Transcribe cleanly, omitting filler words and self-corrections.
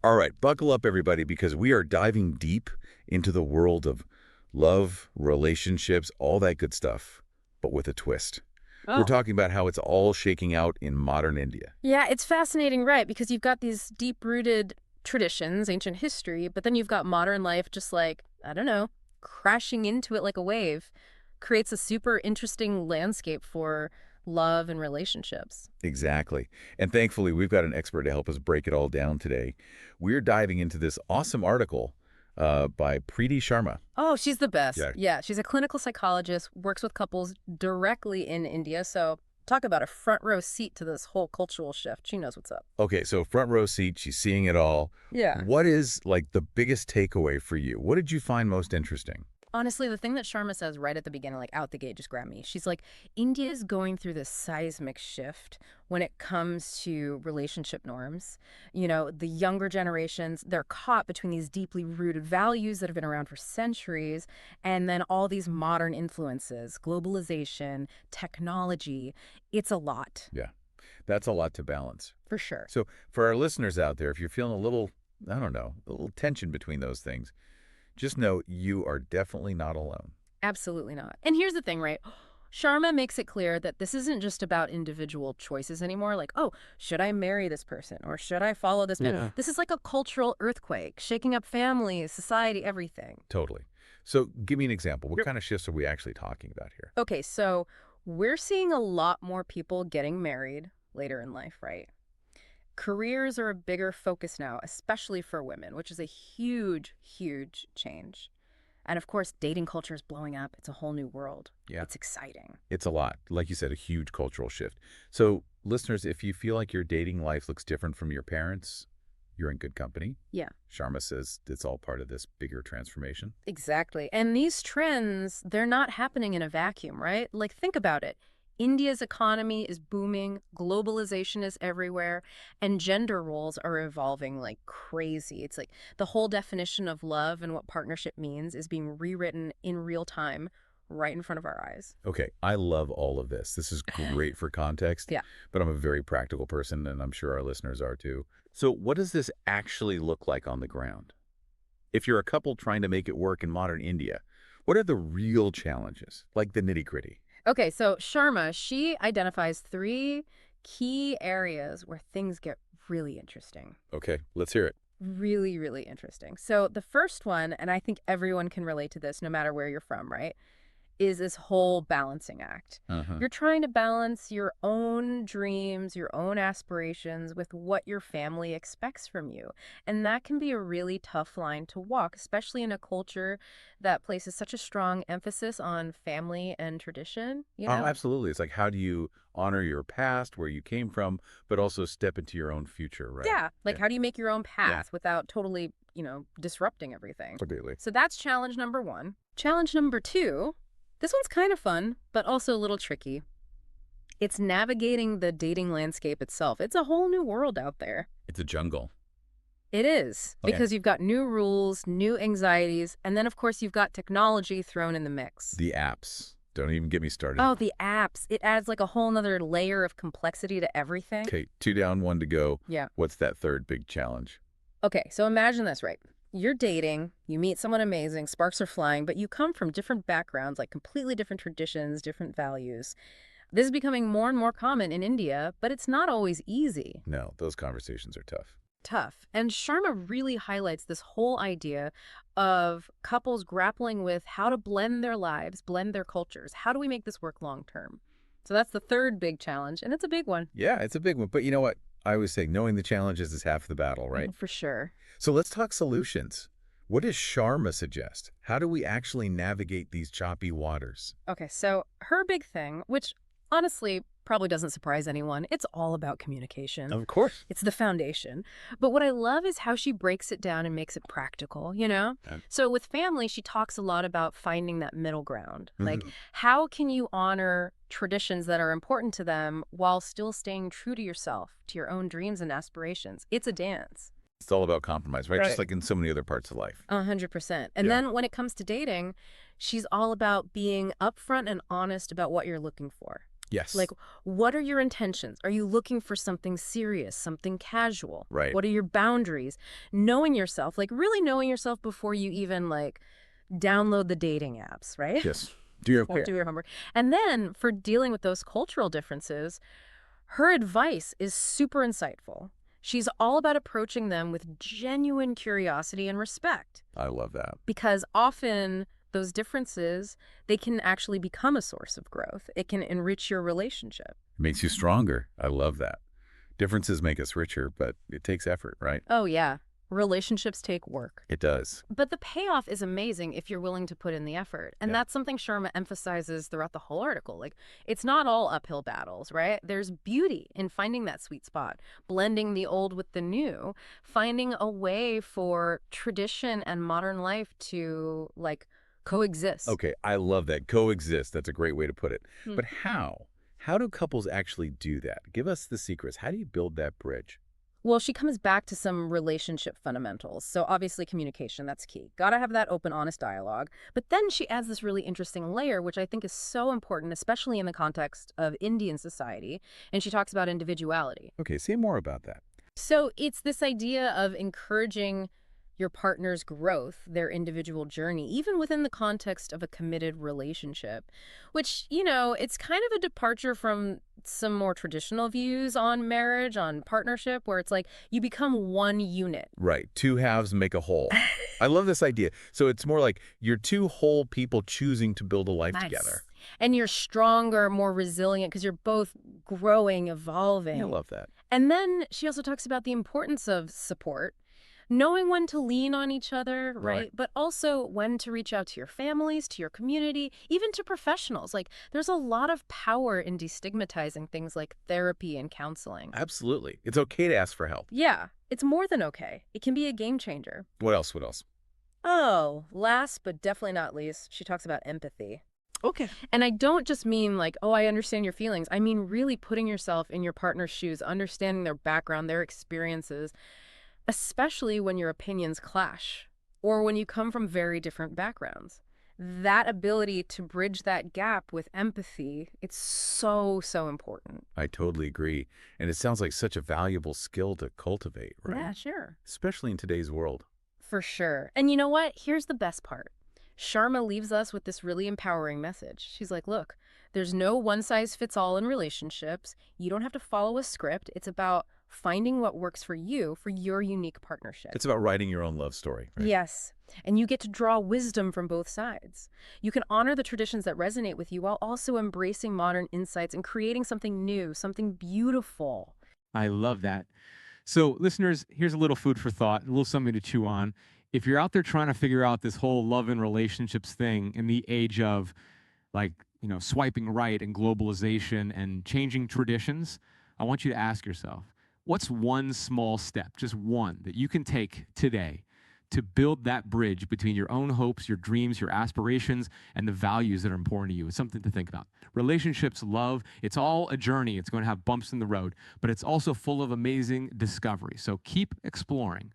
All right, buckle up, everybody, because we are diving deep into the world of love, relationships, all that good stuff, but with a twist. We're Oh. talking about how it's all shaking out in modern India. Yeah, it's fascinating, right? Because you've got these deep-rooted traditions, ancient history, but then you've got modern life just like, I don't know, crashing into it like a wave. Creates a super interesting landscape for love and relationships. Exactly. And thankfully, we've got an expert to help us break it all down today. We're diving into this awesome article by Preeti Sharma. Oh, she's the best. Yeah. Yeah, she's a clinical psychologist, works with couples directly in India. So talk about a front row seat to this whole cultural shift. She knows what's up. Okay, so front row seat, she's seeing it all. Yeah. What is, like, the biggest takeaway for you? What did you find most interesting? Honestly, the thing that Sharma says right at the beginning, like out the gate, just grabbed me. She's like, India is going through this seismic shift when it comes to relationship norms. You know, the younger generations, they're caught between these deeply rooted values that have been around for centuries, and then all these modern influences, globalization, technology. It's a lot, Yeah, that's a lot to balance. for sure. So for our listeners out there, if you're feeling a little, I don't know, a little tension between those things, just know you are definitely not alone. Absolutely not. And here's the thing, right? Sharma makes it clear that this isn't just about individual choices anymore. Like, oh, should I marry this person or should I follow this man? Yeah. This is like a cultural earthquake, shaking up families, society, everything. Totally. So give me an example. What Yep. kind of shifts are we actually talking about here? Okay, so we're seeing a lot more people getting married later in life, right? Careers are a bigger focus now, especially for women, which is a huge, huge change. And of course, dating culture is blowing up. It's a whole new world. Yeah, It's exciting. it's a lot. Like you said, a huge cultural shift. So listeners, if you feel like your dating life looks different from your parents', you're in good company. Yeah. Sharma says it's all part of this bigger transformation. Exactly. And these trends, they're not happening in a vacuum, right? Like, think about it. India's economy is booming, globalization is everywhere, and gender roles are evolving like crazy. It's like the whole definition of love and what partnership means is being rewritten in real time right in front of our eyes. Okay, I love all of this. This is great for context, Yeah. but I'm a very practical person, and I'm sure our listeners are too. So what does this actually look like on the ground? If you're a couple trying to make it work in modern India, what are the real challenges, like the nitty-gritty? Okay, so Sharma, she identifies three key areas where things get really interesting. Okay, let's hear it. Really, really interesting. So the first one, and I think everyone can relate to this no matter where you're from, right, is this whole balancing act. Uh-huh. You're trying to balance your own dreams, your own aspirations with what your family expects from you. And that can be a really tough line to walk, especially in a culture that places such a strong emphasis on family and tradition, you Oh, know? absolutely. It's like, how do you honor your past, where you came from, but also step into your own future, right? Yeah. Like, Yeah, how do you make your own yeah, path without totally, disrupting everything? completely. So that's challenge number one. Challenge number two, this one's kind of fun, but also a little tricky. It's navigating the dating landscape itself. It's a whole new world out there. It's a jungle. It is, Okay. because you've got new rules, new anxieties, and then, of course, you've got technology thrown in the mix. The apps. Don't even get me started. Oh, the apps. It adds like a whole nother layer of complexity to everything. Okay, 2 down, 1 to go. Yeah. What's that third big challenge? Okay, so imagine this, right? You're dating, you meet someone amazing, sparks are flying, but you come from different backgrounds, like completely different traditions, different values. This is becoming more and more common in India, but it's not always easy. No, those conversations are tough. Tough. And Sharma really highlights this whole idea of couples grappling with how to blend their lives, blend their cultures. How do we make this work long term? So that's the third big challenge, and it's a big one. Yeah, it's a big one. But you know what? I always say knowing the challenges is half the battle, right? For sure. So let's talk solutions. What does Sharma suggest? How do we actually navigate these choppy waters? Okay, so her big thing, which honestly probably doesn't surprise anyone, it's all about communication. Of course. It's the foundation. But what I love is how she breaks it down and makes it practical, you know? Yeah. So with family, she talks a lot about finding that middle ground. Like, Mhm. how can you honor traditions that are important to them while still staying true to yourself, to your own dreams and aspirations? It's a dance. It's all about compromise, right? Right. Just like in so many other parts of life. 100%. And Yeah. then when it comes to dating, she's all about being upfront and honest about what you're looking for. Like, Yes. what are your intentions? Are you looking for something serious, something casual? Right. What are your boundaries? Knowing yourself, like really knowing yourself before you even like download the dating apps, right? Yes. Do your Won't fair. do your homework. And then for dealing with those cultural differences, her advice is super insightful. She's all about approaching them with genuine curiosity and respect I love that. because often those differences, they can actually become a source of growth. It can enrich your relationship. Makes you stronger. I love that. Differences make us richer, but it takes effort, right? Oh, yeah. Relationships take work. It does. But the payoff is amazing if you're willing to put in the effort. And Yeah. that's something Sharma emphasizes throughout the whole article. Like, it's not all uphill battles, right? There's beauty in finding that sweet spot, blending the old with the new, finding a way for tradition and modern life to, like, coexist. Okay, I love that. Coexist. That's a great way to put it. Hmm. But how? How do couples actually do that? Give us the secrets. How do you build that bridge? Well, she comes back to some relationship fundamentals. So obviously communication, that's key. Gotta have that open, honest dialogue. But then she adds this really interesting layer, which I think is so important, especially in the context of Indian society. And she talks about individuality. Okay, say more about that. So it's this idea of encouraging your partner's growth, their individual journey, even within the context of a committed relationship, which, it's kind of a departure from some more traditional views on marriage, on partnership, where it's like you become one unit. Right. Two halves make a whole. I love this idea. So it's more like you're two whole people choosing to build a life together. And you're stronger, more resilient because you're both growing, evolving. I love that. And then she also talks about the importance of support, knowing when to lean on each other, right? But also when to reach out to your families, to your community, even to professionals. Like, there's a lot of power in destigmatizing things like therapy and counseling. Absolutely. It's okay to ask for help. Yeah, it's more than okay. It can be a game changer. What else? What else? Oh, last but definitely not least, she talks about empathy. Okay. And I don't just mean like, oh, I understand your feelings. I mean really putting yourself in your partner's shoes, understanding their background, their experiences, especially when your opinions clash or when you come from very different backgrounds. That ability to bridge that gap with empathy, it's so, so important. I totally agree. And it sounds like such a valuable skill to cultivate, right? Yeah, sure. Especially in today's world. For sure. And you know what? Here's the best part. Sharma leaves us with this really empowering message. She's like, look, there's no one size fits all in relationships. You don't have to follow a script. It's about finding what works for you for your unique partnership. It's about writing your own love story, right? Yes. And you get to draw wisdom from both sides. You can honor the traditions that resonate with you while also embracing modern insights and creating something new, something beautiful. I love that. So, listeners, here's a little food for thought, a little something to chew on. If you're out there trying to figure out this whole love and relationships thing in the age of, like, swiping right and globalization and changing traditions, I want you to ask yourself, what's one small step, just one, that you can take today to build that bridge between your own hopes, your dreams, your aspirations, and the values that are important to you? It's something to think about. Relationships, love, it's all a journey. It's going to have bumps in the road, but it's also full of amazing discovery. So keep exploring.